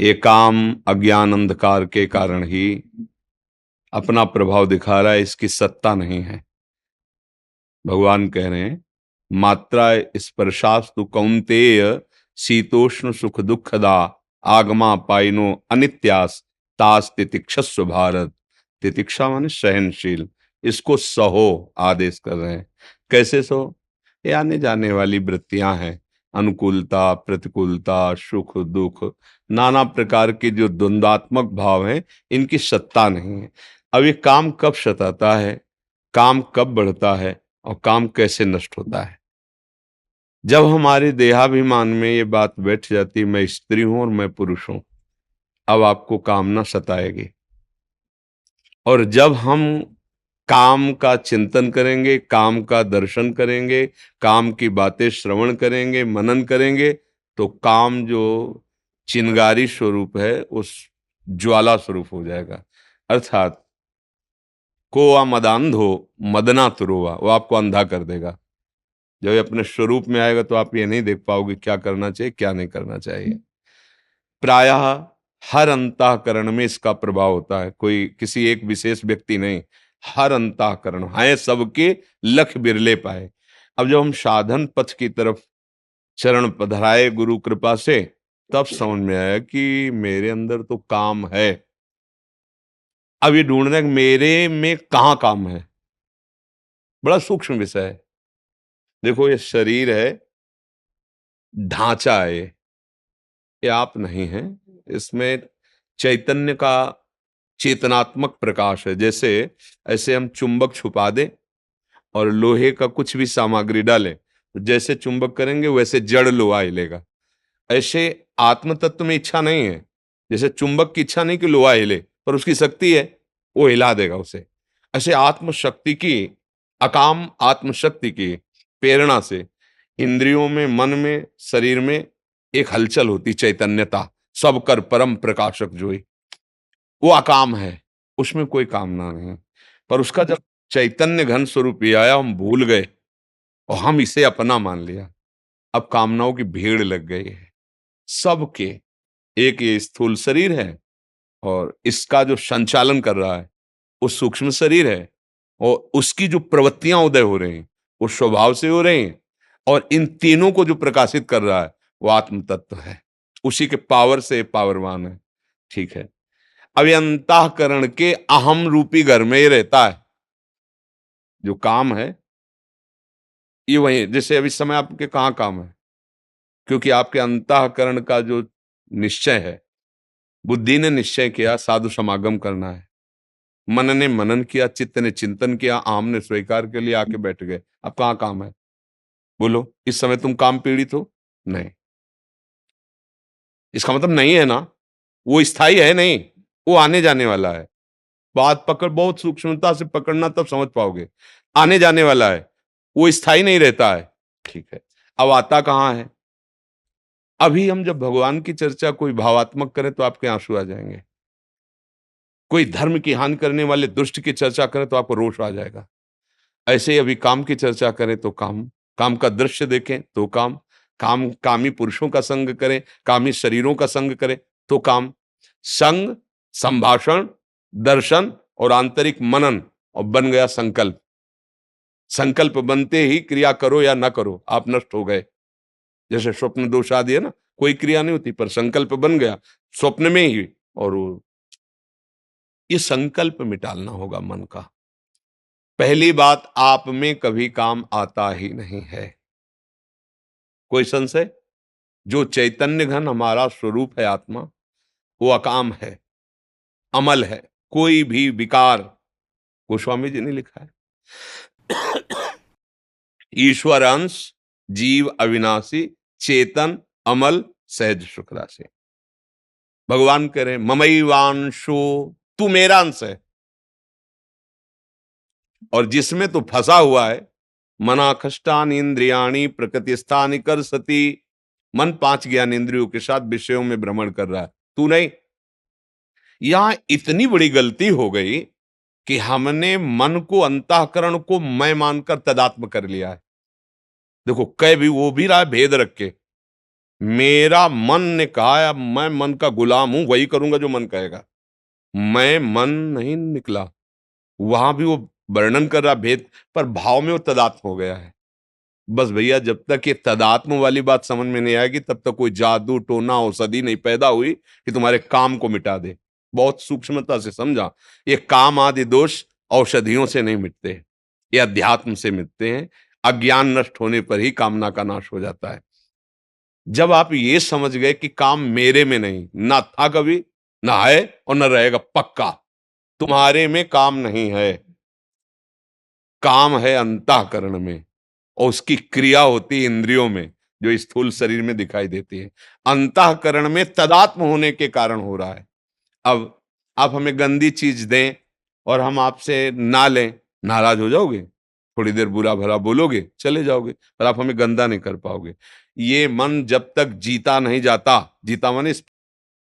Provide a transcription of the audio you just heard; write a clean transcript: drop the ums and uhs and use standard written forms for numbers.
ये काम अज्ञान अंधकार के कारण ही अपना प्रभाव दिखा रहा है, इसकी सत्ता नहीं है। भगवान कह रहे हैं मात्रा स्पर्शास्तु कौन्तेय शीतोष्ण सुख दुखदा आगमा पाइनो अनित्यास तास तितिक्षस्व भारत। तितिक्षा माने सहनशील, इसको सहो आदेश कर रहे हैं। कैसे सहो? ये आने जाने वाली वृत्तियां हैं, अनुकूलता प्रतिकूलता सुख दुख नाना प्रकार के जो द्वंद्वात्मक भाव हैं, इनकी सत्ता नहीं है। अब ये काम कब सताता है, काम कब बढ़ता है और काम कैसे नष्ट होता है? जब हमारे देहाभिमान में ये बात बैठ जाती मैं स्त्री हूं और मैं पुरुष हूं, अब आपको कामना सताएगी। और जब हम काम का चिंतन करेंगे, काम का दर्शन करेंगे, काम की बातें श्रवण करेंगे, मनन करेंगे, तो काम जो चिंगारी स्वरूप है उस ज्वाला स्वरूप हो जाएगा। अर्थात को मदांधो मदना तुरोवा, वो आपको अंधा कर देगा। जब ये अपने स्वरूप में आएगा तो आप ये नहीं देख पाओगे क्या करना चाहिए क्या नहीं करना चाहिए। प्रायः हर अंतःकरण में इसका प्रभाव होता है, कोई किसी एक विशेष व्यक्ति नहीं, हर अंतःकरण है सबके, लख बिरले पाए। अब जब हम साधन पथ की तरफ चरण पधराए गुरु कृपा से, तब समझ में आया कि मेरे अंदर तो काम है। अब ये ढूंढना है कि मेरे में कहाँ काम है, बड़ा सूक्ष्म विषय है। देखो ये शरीर है, ढांचा है, ये आप नहीं है। इसमें चैतन्य का चेतनात्मक प्रकाश है। जैसे ऐसे हम चुंबक छुपा दें और लोहे का कुछ भी सामग्री डालें, तो जैसे चुंबक करेंगे वैसे जड़ लोहा हिलेगा। ऐसे आत्म तत्व में इच्छा नहीं है, जैसे चुंबक की इच्छा नहीं कि लोहा हिले, पर उसकी शक्ति है, वो हिला देगा उसे। ऐसे आत्मशक्ति की, अकाम आत्मशक्ति की प्रेरणा से इंद्रियों में, मन में, शरीर में एक हलचल होती, चैतन्यता, सब कर परम प्रकाशक जोई, वो अकाम है, उसमें कोई कामना नहीं। पर उसका जब चैतन्य घन स्वरूप ये आया, हम भूल गए और हम इसे अपना मान लिया। अब कामनाओं की भीड़ लग गई है सबके। एक ये स्थूल शरीर है और इसका जो संचालन कर रहा है वो सूक्ष्म शरीर है, और उसकी जो प्रवृत्तियां उदय हो रही हैं वो स्वभाव से हो रही हैं, और इन तीनों को जो प्रकाशित कर रहा है वो आत्म तत्व है, उसी के पावर से पावरवान है। ठीक है, अब ये अंतःकरण के अहम रूपी घर में ही रहता है। जो काम है ये वही, जैसे अभी समय आपके कहाँ काम है, क्योंकि आपके अंतःकरण का जो निश्चय है, बुद्धि ने निश्चय किया साधु समागम करना है, मन ने मनन किया, चित्त ने चिंतन किया, आम ने स्वीकार के लिए आके बैठ गए। अब कहाँ काम है? बोलो, इस समय तुम काम पीड़ित हो? नहीं। इसका मतलब नहीं है ना, वो स्थायी है नहीं, वो आने जाने वाला है। बात पकड़, बहुत सूक्ष्मता से पकड़ना, तब समझ पाओगे। आने जाने वाला है, वो स्थायी नहीं रहता है। ठीक है, अब आता कहाँ है? अभी हम जब भगवान की चर्चा कोई भावात्मक करें तो आपके आंसू आ जाएंगे, कोई धर्म की हानि करने वाले दुष्ट की चर्चा करें तो आपको रोष आ जाएगा। ऐसे ही अभी काम की चर्चा करें तो काम, काम का दृश्य देखें तो काम, काम कामी पुरुषों का संग करें, कामी शरीरों का संग करें तो काम। संग, संभाषण, दर्शन और आंतरिक मनन, और बन गया संकल्प। संकल्प बनते ही क्रिया करो या ना करो, आप नष्ट हो गए। जैसे स्वप्न दोष आदि है ना, कोई क्रिया नहीं होती पर संकल्प बन गया स्वप्न में ही, और ये संकल्प मिटालना होगा मन का। पहली बात, आप में कभी काम आता ही नहीं है। कोई संशय? जो चैतन्य घन हमारा स्वरूप है आत्मा, वो अकाम है, अमल है, कोई भी विकार, गोस्वामी जी ने लिखा है ईश्वर अंश, जीव अविनाशी, चेतन, अमल, सहज सुख राशि। भगवान कह रहे ममैवांशो, तू मेरा अंश है, और जिसमें तू फंसा हुआ है, मना खष्टान इंद्रियाणी प्रकृति स्थानी कर सती, मन पांच ज्ञान इंद्रियों के साथ विषयों में भ्रमण कर रहा है, तू नहीं। यहां इतनी बड़ी गलती हो गई कि हमने मन को, अंतःकरण को मैं मानकर तदात्म कर लिया है। देखो, कह भी वो भी रहा है भेद रख के, मेरा मन ने कहा, अब मैं मन का गुलाम हूं, वही करूंगा जो मन कहेगा। मैं मन नहीं निकला। वहां भी वो वर्णन कर रहा भेद, पर भाव में वो तदात्म हो गया है। बस भैया, जब तक ये तदात्म वाली बात समझ में नहीं आएगी, तब तक कोई जादू टोना औषधि नहीं पैदा हुई कि तुम्हारे काम को मिटा दे। बहुत सूक्ष्मता से समझा, ये काम आदि दोष औषधियों से नहीं मिटते, ये अध्यात्म से मिटते हैं। अज्ञान नष्ट होने पर ही कामना का नाश हो जाता है। जब आप ये समझ गए कि काम मेरे में नहीं, ना था कभी, ना है और न रहेगा, पक्का तुम्हारे में काम नहीं है। काम है अंतःकरण में, और उसकी क्रिया होती है इंद्रियों में, जो स्थूल शरीर में दिखाई देती है। अंतःकरण में तदात्म होने के कारण हो रहा है। अब आप हमें गंदी चीज दें और हम आपसे ना लें, नाराज हो जाओगे, थोड़ी देर बुरा भला बोलोगे, चले जाओगे, पर आप हमें गंदा नहीं कर पाओगे। ये मन जब तक जीता नहीं जाता, जीता माने